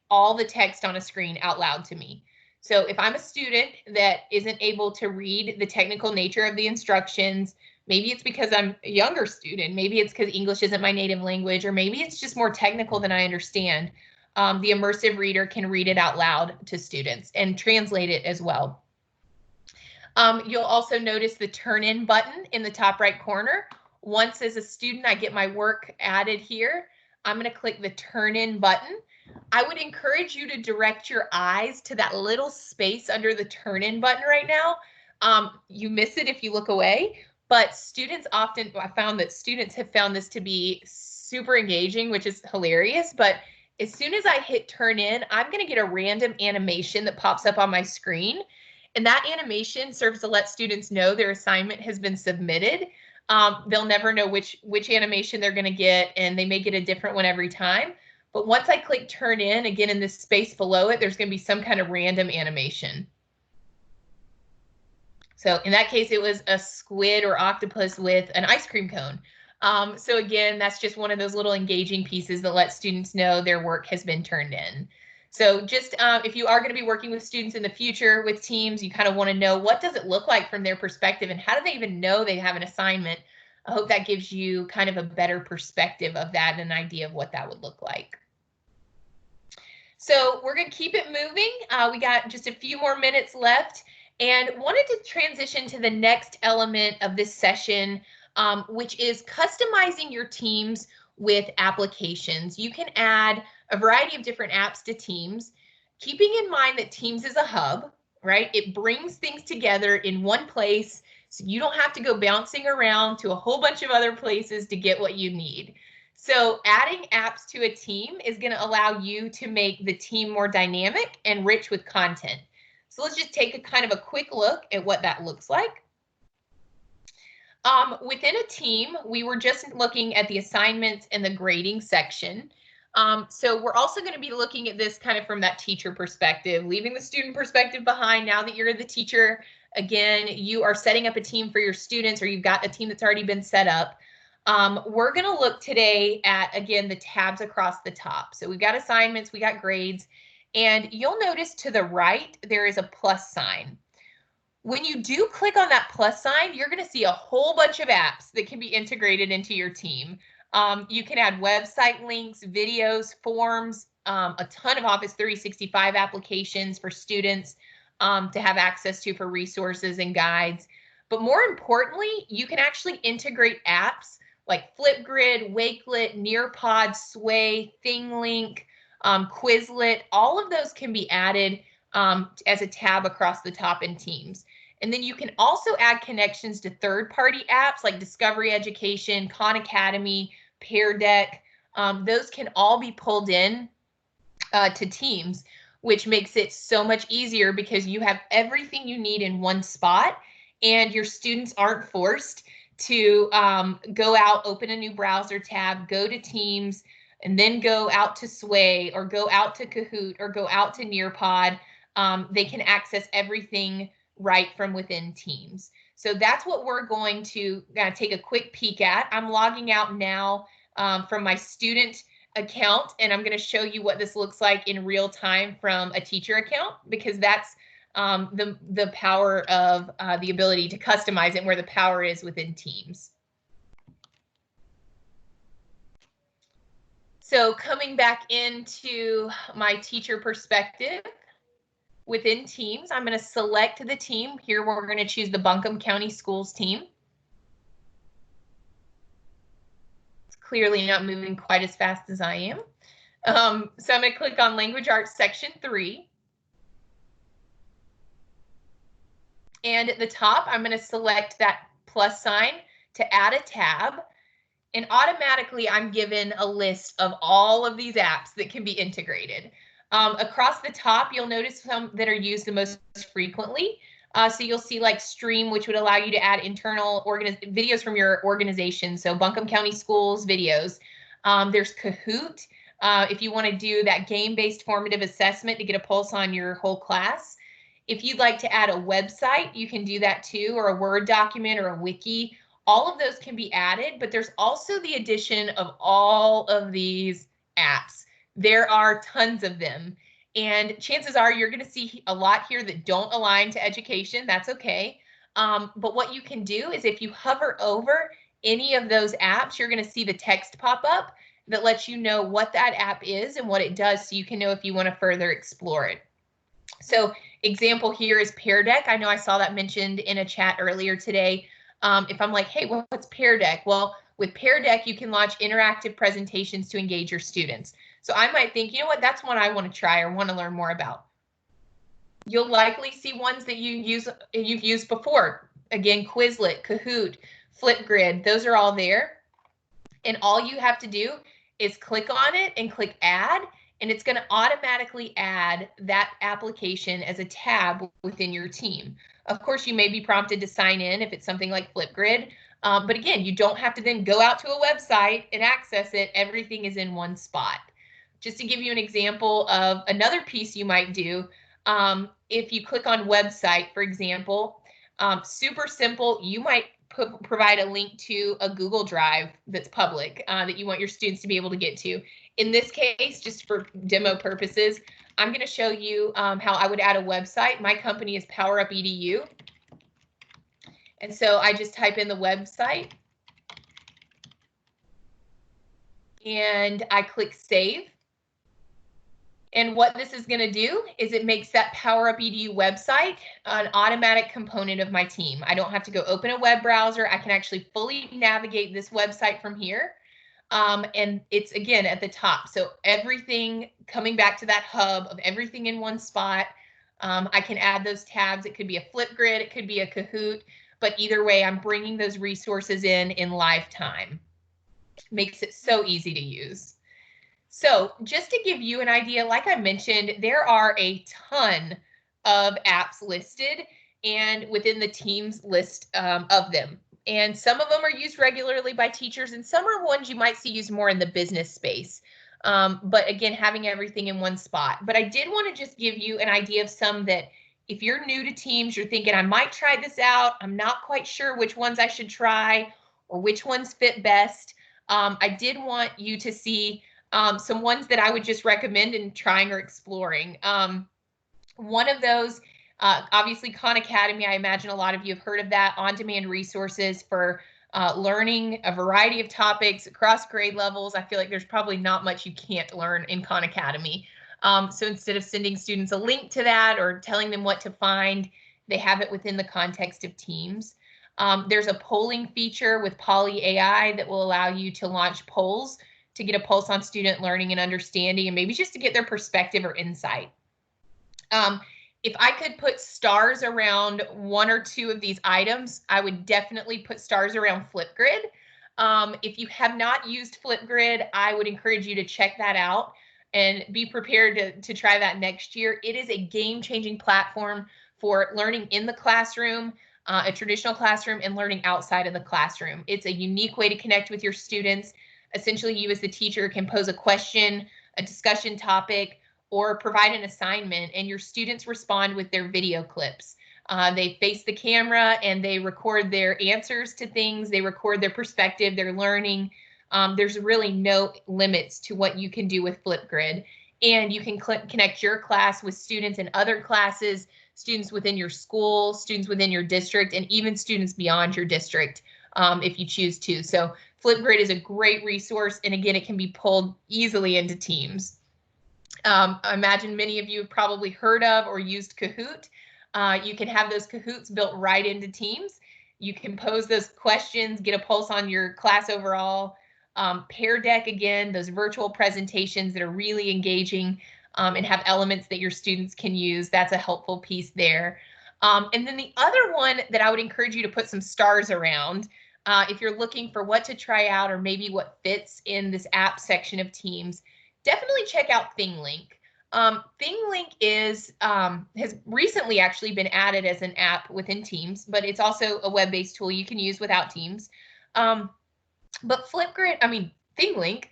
[SPEAKER 1] all the text on a screen out loud to me. So if I'm a student that isn't able to read the technical nature of the instructions, maybe it's because I'm a younger student, maybe it's because English isn't my native language, or maybe it's just more technical than I understand, the immersive reader can read it out loud to students and translate it as well. You'll also notice the turn in button in the top right corner. Once as a student I get my work added here, I'm going to click the turn in button. I would encourage you to direct your eyes to that little space under the turn in button right now. You miss it if you look away, but students often, I found that students have found this to be super engaging, which is hilarious. But as soon as I hit turn in, I'm going to get a random animation that pops up on my screen. And that animation serves to let students know their assignment has been submitted. They'll never know which animation they're going to get, and they may get a different one every time. But once I click turn in, again, in this space below it, there's going to be some kind of random animation. So in that case, it was a squid or octopus with an ice cream cone. So again, that's just one of those little engaging pieces that lets students know their work has been turned in. So just if you are going to be working with students in the future with teams, you kind of want to know what does it look like from their perspective and how do they even know they have an assignment? I hope that gives you kind of a better perspective of that and an idea of what that would look like. So we're going to keep it moving. We got just a few more minutes left and wanted to transition to the next element of this session, which is customizing your teams with applications. You can add a variety of different apps to Teams, keeping in mind that Teams is a hub, right? It brings things together in one place, so you don't have to go bouncing around to a whole bunch of other places to get what you need. So adding apps to a team is going to allow you to make the team more dynamic and rich with content. So let's just take a kind of a quick look at what that looks like. Within a team, we were just looking at the assignments and the grading section. So we're also going to be looking at this kind of from that teacher perspective, leaving the student perspective behind. Now that you're the teacher, again, you are setting up a team for your students, or you've got a team that's already been set up. We're going to look today at, again, the tabs across the top. So we've got assignments, we got grades, and you'll notice to the right, there is a plus sign. When you do click on that plus sign, you're going to see a whole bunch of apps that can be integrated into your team. You can add website links, videos, forms, a ton of Office 365 applications for students to have access to for resources and guides. But more importantly, you can actually integrate apps like Flipgrid, Wakelet, Nearpod, Sway, ThingLink, Quizlet. All of those can be added as a tab across the top in Teams. And then you can also add connections to third-party apps like Discovery Education, Khan Academy, Pear Deck. Those can all be pulled in to Teams, which makes it so much easier because you have everything you need in one spot and your students aren't forced to go out, open a new browser tab, go to Teams, and then go out to Sway or go out to Kahoot or go out to Nearpod. They can access everything right from within Teams. So that's what we're going to take a quick peek at. I'm logging out now from my student account, and I'm going to show you what this looks like in real time from a teacher account, because that's the power of the ability to customize it and where the power is within Teams. So coming back into my teacher perspective within Teams, I'm going to select the team. Here we're going to choose the Buncombe County Schools team. It's clearly not moving quite as fast as I am. So I'm going to click on Language Arts Section 3. And at the top, I'm going to select that plus sign to add a tab. And automatically, I'm given a list of all of these apps that can be integrated. Across the top, you'll notice some that are used the most frequently. So you'll see like Stream, which would allow you to add internal videos from your organization. So Buncombe County Schools videos. There's Kahoot, if you want to do that game-based formative assessment to get a pulse on your whole class. If you'd like to add a website, you can do that too, or a Word document or a wiki. All of those can be added, but there's also the addition of all of these apps. There are tons of them, and chances are you're going to see a lot here that don't align to education. That's okay. But what you can do is if you hover over any of those apps, you're going to see the text pop up that lets you know what that app is and what it does, so you can know if you want to further explore it. So example here is Pear Deck. I know I saw that mentioned in a chat earlier today. If I'm like, hey, what's Pear Deck? Well, with Pear Deck, you can launch interactive presentations to engage your students. So I might think, you know what, that's one I want to try or want to learn more about. You'll likely see ones that you've used before. Again, Quizlet, Kahoot, Flipgrid, those are all there. And all you have to do is click on it and click add, and it's going to automatically add that application as a tab within your team. Of course, you may be prompted to sign in if it's something like Flipgrid, but again, you don't have to then go out to a website and access it. Everything is in one spot. Just to give you an example of another piece you might do, if you click on website, for example, super simple, you might provide a link to a Google Drive that's public that you want your students to be able to get to. In this case, just for demo purposes, I'm going to show you how I would add a website. My company is PowerUp EDU. And so I just type in the website and I click save. And what this is going to do is it makes that PowerUp EDU website an automatic component of my team. I don't have to go open a web browser. I can actually fully navigate this website from here. And it's, again, at the top. So everything coming back to that hub of everything in one spot. I can add those tabs. It could be a Flipgrid. It could be a Kahoot. But either way, I'm bringing those resources in live time. Makes it so easy to use. So just to give you an idea, like I mentioned, there are a ton of apps listed and within the Teams list of them. And some of them are used regularly by teachers and some are ones you might see used more in the business space. But again, having everything in one spot. But I did want to just give you an idea of some that if you're new to Teams, you're thinking, I might try this out. I'm not quite sure which ones I should try or which ones fit best. I did want you to see some ones that I would just recommend in trying or exploring. One of those, obviously Khan Academy, I imagine a lot of you have heard of that, on-demand resources for learning a variety of topics across grade levels. I feel like there's probably not much you can't learn in Khan Academy. So instead of sending students a link to that or telling them what to find, they have it within the context of Teams. There's a polling feature with Poly AI that will allow you to launch polls to get a pulse on student learning and understanding, and maybe just to get their perspective or insight. If I could put stars around one or two of these items, I would definitely put stars around Flipgrid. If you have not used Flipgrid, I would encourage you to check that out and be prepared to try that next year. It is a game-changing platform for learning in the classroom, a traditional classroom, and learning outside of the classroom. It's a unique way to connect with your students. Essentially, you as the teacher can pose a question, a discussion topic, or provide an assignment, and your students respond with their video clips. They face the camera and they record their answers to things. They record their perspective, their learning. There's really no limits to what you can do with Flipgrid. And you can connect your class with students in other classes, students within your school, students within your district, and even students beyond your district if you choose to. So Flipgrid is a great resource, and again, it can be pulled easily into Teams. I imagine many of you have probably heard of or used Kahoot. You can have those Kahoots built right into Teams. You can pose those questions, get a pulse on your class overall. Pear Deck, again, those virtual presentations that are really engaging and have elements that your students can use. That's a helpful piece there. And then the other one that I would encourage you to put some stars around, if you're looking for what to try out or maybe what fits in this app section of Teams, definitely check out ThingLink. ThingLink has recently actually been added as an app within Teams, but it's also a web-based tool you can use without Teams. But ThingLink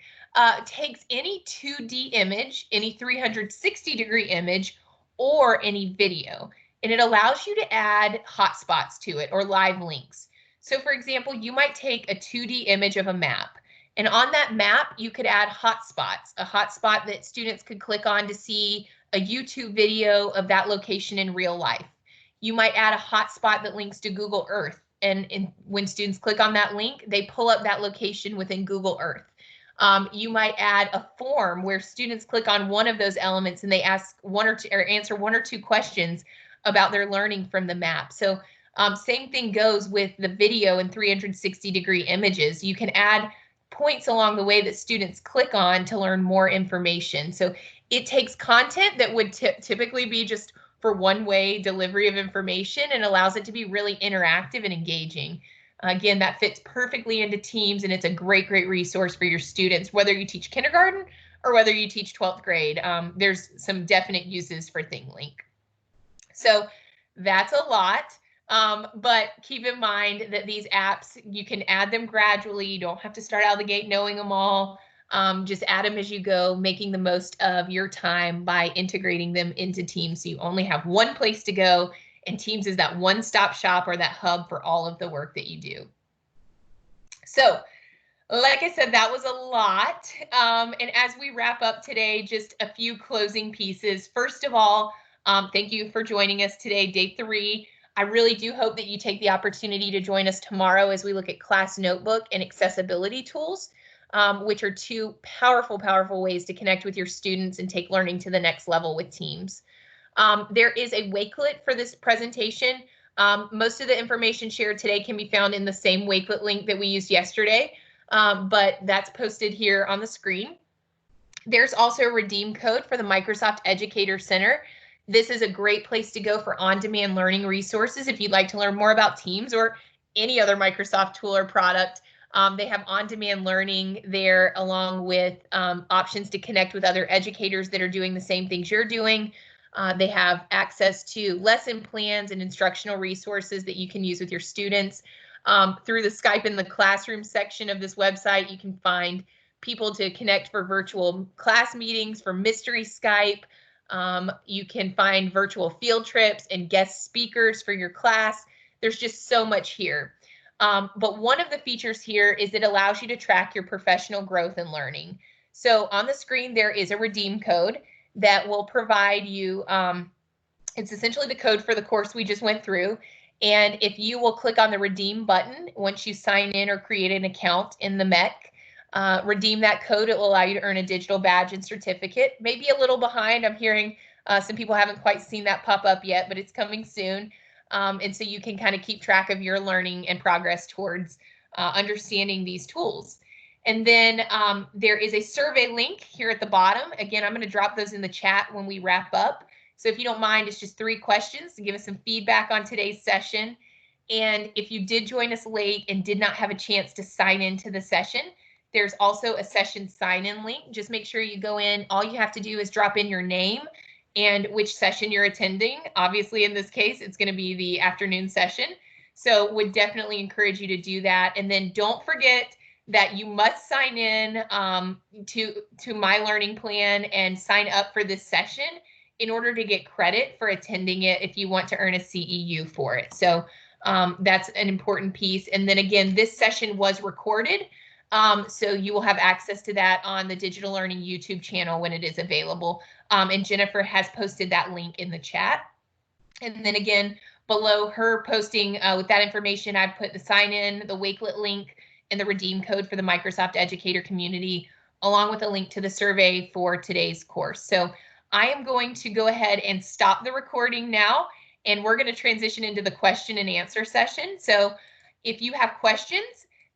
[SPEAKER 1] takes any 2D image, any 360-degree image, or any video, and it allows you to add hotspots to it or live links. So for example, you might take a 2D image of a map, and on that map, you could add hotspots, a hotspot that students could click on to see a YouTube video of that location in real life. You might add a hotspot that links to Google Earth, and when students click on that link, they pull up that location within Google Earth. You might add a form where students click on one of those elements and they ask answer one or two questions about their learning from the map. So same thing goes with the video and 360-degree images. You can add points along the way that students click on to learn more information. So it takes content that would typically be just for one-way delivery of information and allows it to be really interactive and engaging. Again, that fits perfectly into Teams, and it's a great, great resource for your students, whether you teach kindergarten or whether you teach 12th grade. There's some definite uses for ThingLink. So that's a lot. But keep in mind that these apps, you can add them gradually. You don't have to start out of the gate knowing them all. Just add them as you go, making the most of your time by integrating them into Teams. So you only have one place to go and Teams is that one-stop shop or that hub for all of the work that you do. So, like I said, that was a lot. And as we wrap up today, just a few closing pieces. First of all, thank you for joining us today, day 3. I really do hope that you take the opportunity to join us tomorrow as we look at class notebook and accessibility tools, which are 2 powerful, powerful ways to connect with your students and take learning to the next level with Teams. There is a Wakelet for this presentation. Most of the information shared today can be found in the same Wakelet link that we used yesterday, but that's posted here on the screen. There's also a redeem code for the Microsoft Educator Center. This is a great place to go for on-demand learning resources if you'd like to learn more about Teams or any other Microsoft tool or product. They have on-demand learning there, along with options to connect with other educators that are doing the same things you're doing. They have access to lesson plans and instructional resources that you can use with your students. Through the Skype in the Classroom section of this website, you can find people to connect for virtual class meetings, for mystery Skype. You can find virtual field trips and guest speakers for your class. There's just so much here. But one of the features here is it allows you to track your professional growth and learning. So on the screen, there is a redeem code that will provide you, it's essentially the code for the course we just went through. And if you will click on the redeem button, once you sign in or create an account in the MEC, redeem that code, it will allow you to earn a digital badge and certificate. Maybe a little behind. I'm hearing some people haven't quite seen that pop up yet, but it's coming soon. And so you can kind of keep track of your learning and progress towards understanding these tools. And then there is a survey link here at the bottom. Again, I'm going to drop those in the chat when we wrap up. So if you don't mind, it's just 3 questions to give us some feedback on today's session. And if you did join us late and did not have a chance to sign into the session, there's also a session sign-in link. Just make sure you go in. All you have to do is drop in your name and which session you're attending. Obviously, in this case, it's going to be the afternoon session. So would definitely encourage you to do that. And then don't forget that you must sign in to My Learning Plan and sign up for this session in order to get credit for attending it if you want to earn a CEU for it. So that's an important piece. And then again, this session was recorded. So you will have access to that on the Digital Learning YouTube channel when it is available. And Jennifer has posted that link in the chat. And then again, below her posting with that information, I've put the sign in, the Wakelet link, and the redeem code for the Microsoft Educator community, along with a link to the survey for today's course. So I am going to go ahead and stop the recording now, and we're going to transition into the question and answer session. So if you have questions,